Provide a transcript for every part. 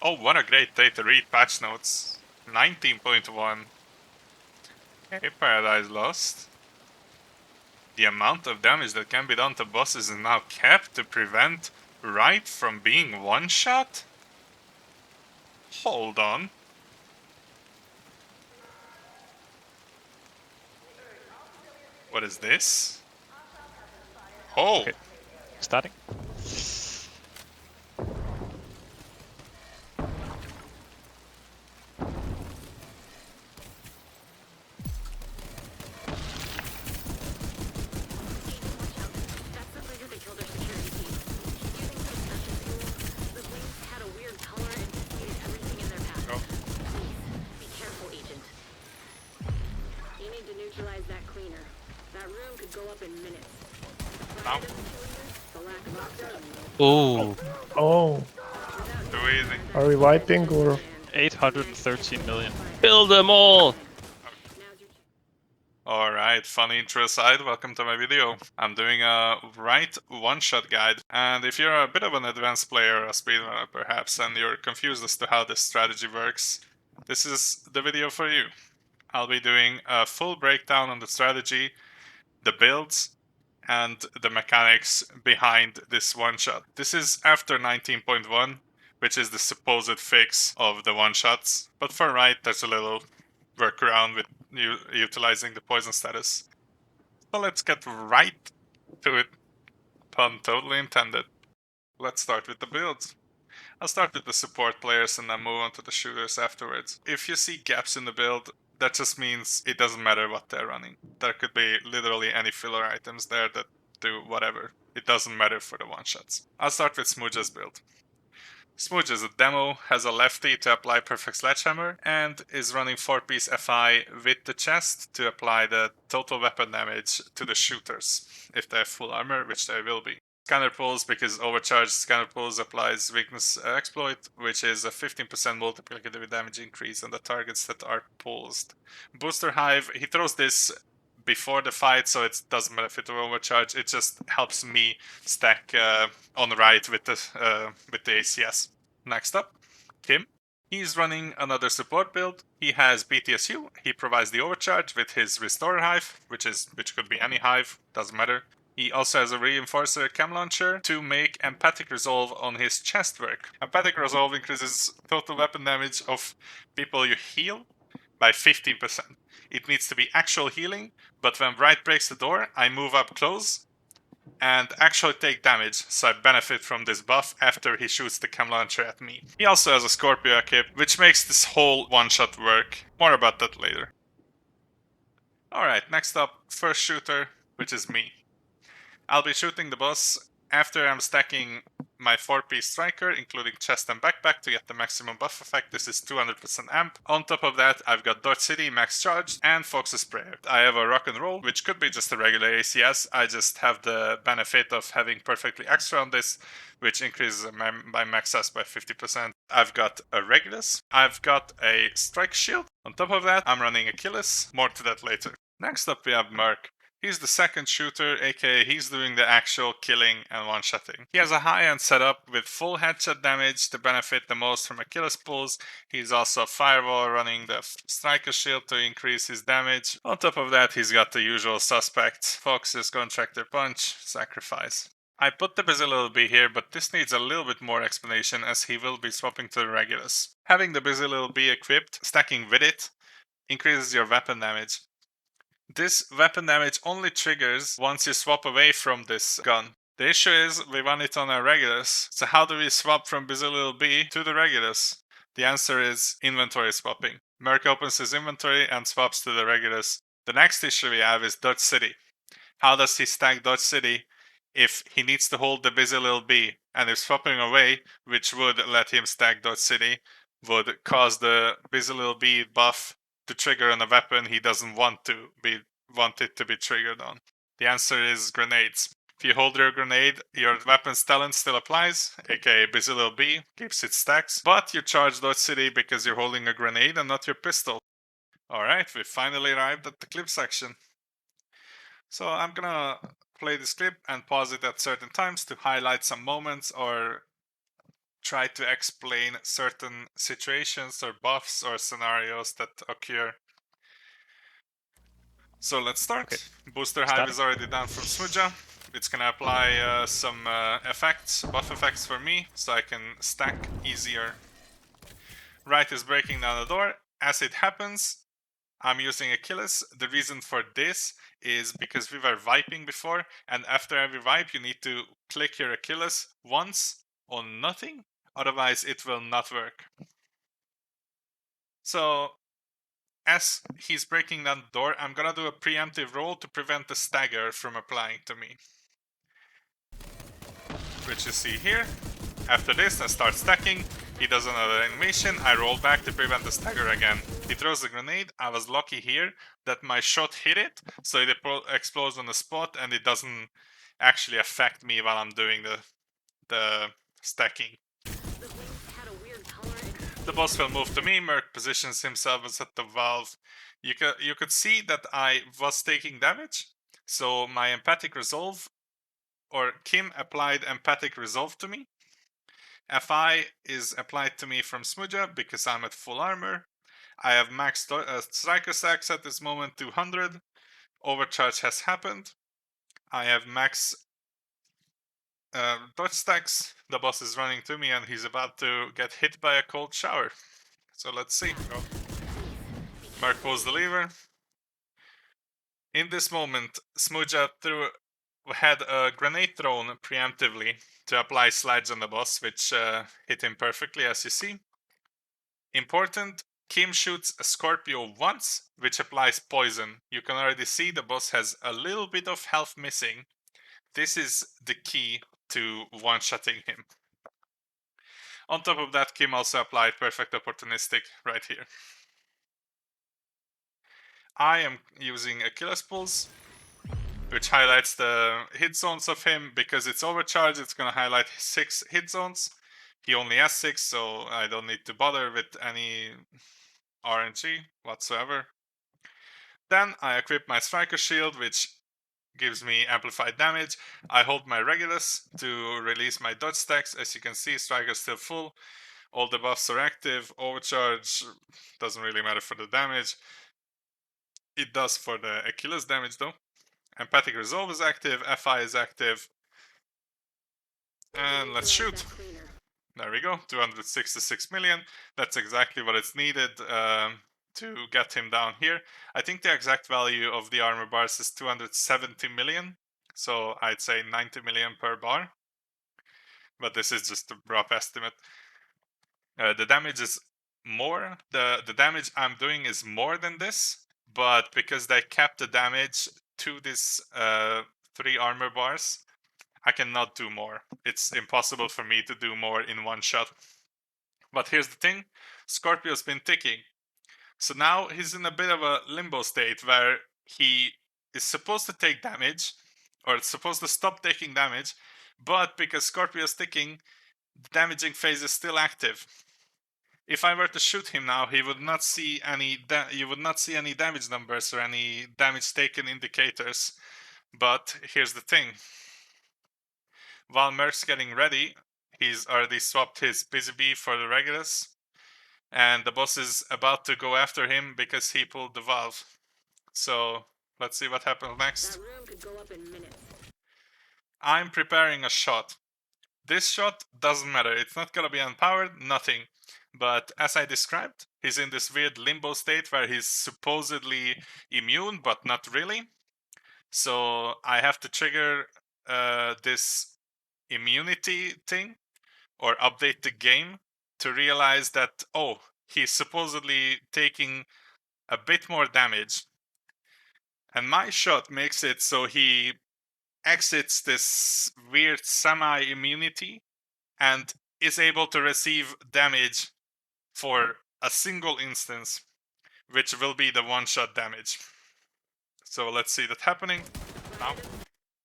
Oh, what a great day to read patch notes. 19.1. Okay, Paradise Lost. The amount of damage that can be done to bosses is now capped to prevent Wright from being one-shot? Hold on. What is this? Oh! Okay, starting. Oh. Neutralize that cleaner. That room could go up in minutes. Ow. The lack of oxygen. Oh, Oh, Too easy. are we wiping or? 813 million. Build them all! Alright, funny intro aside, welcome to my video. I'm doing a Wright one-shot guide, and if you're a bit of an advanced player, a speedrunner perhaps, and you're confused as to how this strategy works, this is the video for you. I'll be doing a full breakdown on the strategy, the builds, and the mechanics behind this one-shot. This is after 19.1, which is the supposed fix of the one-shots, but for Wright there's a little workaround with utilizing the poison status. So let's get right to it, pun totally intended. Let's start with the builds. I'll start with the support players and then move on to the shooters afterwards. If you see gaps in the build, that just means it doesn't matter what they're running. There could be literally any filler items there that do whatever. It doesn't matter for the one-shots. I'll start with Smooge's build. Smooge is a demo, has a lefty to apply Perfect Sledgehammer, and is running 4-piece FI with the chest to apply the total weapon damage to the shooters, if they have full armor, which they will be. Scanner pulls, because overcharged scanner pulls applies weakness exploit, which is a 15% multiplicative damage increase on the targets that are pulsed. Booster Hive, he throws this before the fight, so it doesn't matter if it overcharge. It just helps me stack on Wright with the ACS. Next up, Kim. He's running another support build. He has BTSU. He provides the overcharge with his Restorer Hive, which could be any hive, doesn't matter. He also has a Reinforcer Chem Launcher to make Empathic Resolve on his chest work. Empathic Resolve increases total weapon damage of people you heal by 15%. It needs to be actual healing, but when Wright breaks the door, I move up close and actually take damage, so I benefit from this buff after he shoots the chem launcher at me. He also has a Scorpio equip, which makes this whole one-shot work. More about that later. Alright, next up, first shooter, which is me. I'll be shooting the boss after I'm stacking my 4-piece striker, including chest and backpack, to get the maximum buff effect. This is 200% amp. On top of that, I've got Dodge City max charged and Fox's Prayer. I have a rock and roll, which could be just a regular ACS. I just have the benefit of having perfectly extra on this, which increases my max S by 50%. I've got a Regulus. I've got a Strike Shield. On top of that, I'm running Achilles. More to that later. Next up, we have Merc. He's the second shooter, aka he's doing the actual killing and one-shotting. He has a high-end setup with full headshot damage to benefit the most from Achilles pulls. He's also a firewall running the striker shield to increase his damage. On top of that, he's got the usual suspects: Fox's Contractor Punch, Sacrifice. I put the Bazilil B here, but this needs a little bit more explanation as he will be swapping to the Regulus. Having the Bazilil B equipped, stacking with it, increases your weapon damage. This weapon damage only triggers once you swap away from this gun. The issue is we run it on our Regulus, so how do we swap from Bazilil B to the Regulus? The answer is inventory swapping. Merc opens his inventory and swaps to the Regulus. The next issue we have is Dodge City. How does he stack Dodge City if he needs to hold the Bazilil B, and if swapping away, which would let him stack Dodge City, would cause the Bazilil B buff to trigger on a weapon he doesn't want it to be triggered on? The answer is grenades. If you hold your grenade, your weapon's talent still applies, aka Bazilil B keeps its stacks, but you charge Dodge City because you're holding a grenade and not your pistol. Alright, we finally arrived at the clip section. So I'm gonna play this clip and pause it at certain times to highlight some moments or try to explain certain situations or buffs or scenarios that occur. So let's start. Okay. Booster Hive Starting. is already down from Smooja. It's gonna apply some effects, buff effects for me, so I can stack easier. Wright is breaking down the door. As it happens, I'm using Achilles. The reason for this is because we were viping before, and after every vipe you need to click your Achilles once on nothing, otherwise it will not work. So as he's breaking down the door, I'm gonna do a preemptive roll to prevent the stagger from applying to me, which you see here. After this, I start stacking. He does another animation. I roll back to prevent the stagger again. He throws a grenade. I was lucky here that my shot hit it, so it explodes on the spot and it doesn't actually affect me while I'm doing the stacking. The boss will move to me. Merc positions himself as at the valve. You could see that I was taking damage, so my empathic resolve, or Kim applied empathic resolve to me. FI is applied to me from Smooja because I'm at full armor. I have max striker stacks at this moment, 200. Overcharge has happened. I have max dodge stacks. The boss is running to me and he's about to get hit by a cold shower. So let's see. Merc pulls the lever. In this moment, Smooja had a grenade thrown preemptively to apply slides on the boss, which hit him perfectly, as you see. Important, Kim shoots a Scorpio once, which applies poison. You can already see the boss has a little bit of health missing. This is the key to one-shotting him. On top of that, Kim also applied perfect opportunistic right here. I am using Achilles pulls, which highlights the hit zones of him. Because it's overcharged, it's going to highlight 6 hit zones. He only has 6, so I don't need to bother with any RNG whatsoever. Then I equip my striker shield, which gives me amplified damage. I hold my Regulus to release my dodge stacks. As you can see, striker's still full. All the buffs are active. Overcharge doesn't really matter for the damage. It does for the Achilles damage though. Empathic Resolve is active, FI is active. And let's shoot. There we go, 266 million. That's exactly what it's needed to get him down here. I think the exact value of the armor bars is 270 million. So I'd say 90 million per bar. But this is just a rough estimate. The damage is more. The damage I'm doing is more than this. But because they capped the damage to this 3 armor bars, I cannot do more. It's impossible for me to do more in one shot. But here's the thing, Scorpio's been ticking. So now he's in a bit of a limbo state where he is supposed to take damage, or it's supposed to stop taking damage, but because Scorpio's ticking, the damaging phase is still active. If I were to shoot him now, he would not see any you would not see any damage numbers or any damage taken indicators. But here's the thing. While Merc's getting ready, he's already swapped his Busy Bee for the Regulus, and the boss is about to go after him because he pulled the valve. So let's see what happens next. That room could go up in minutes. I'm preparing a shot. This shot doesn't matter, it's not gonna be unpowered, nothing. But as I described, he's in this weird limbo state where he's supposedly immune, but not really. So I have to trigger this immunity thing, or update the game to realize that, oh, he's supposedly taking a bit more damage. And my shot makes it so he exits this weird semi-immunity and is able to receive damage for a single instance, which will be the one-shot damage. So let's see that happening. Now,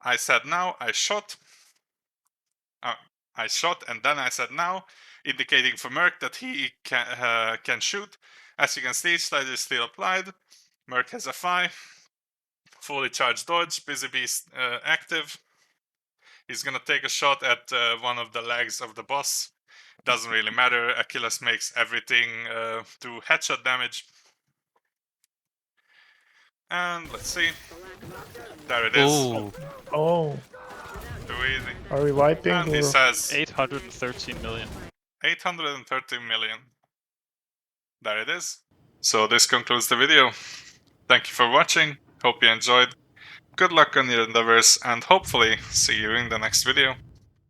I said now, I shot. I shot and then I said now, indicating for Merc that he can shoot. As you can see, slider is still applied. Merc has a FI. Fully charged dodge, Busy Beast active. He's gonna take a shot at one of the legs of the boss. doesn't really matter. Achilles makes everything do headshot damage. And let's see. There it is. Ooh, Oh, Too easy. are we wiping And he or? says 813 million. 830 million. There it is. So this concludes the video. Thank you for watching. Hope you enjoyed. Good luck on your endeavors and hopefully see you in the next video.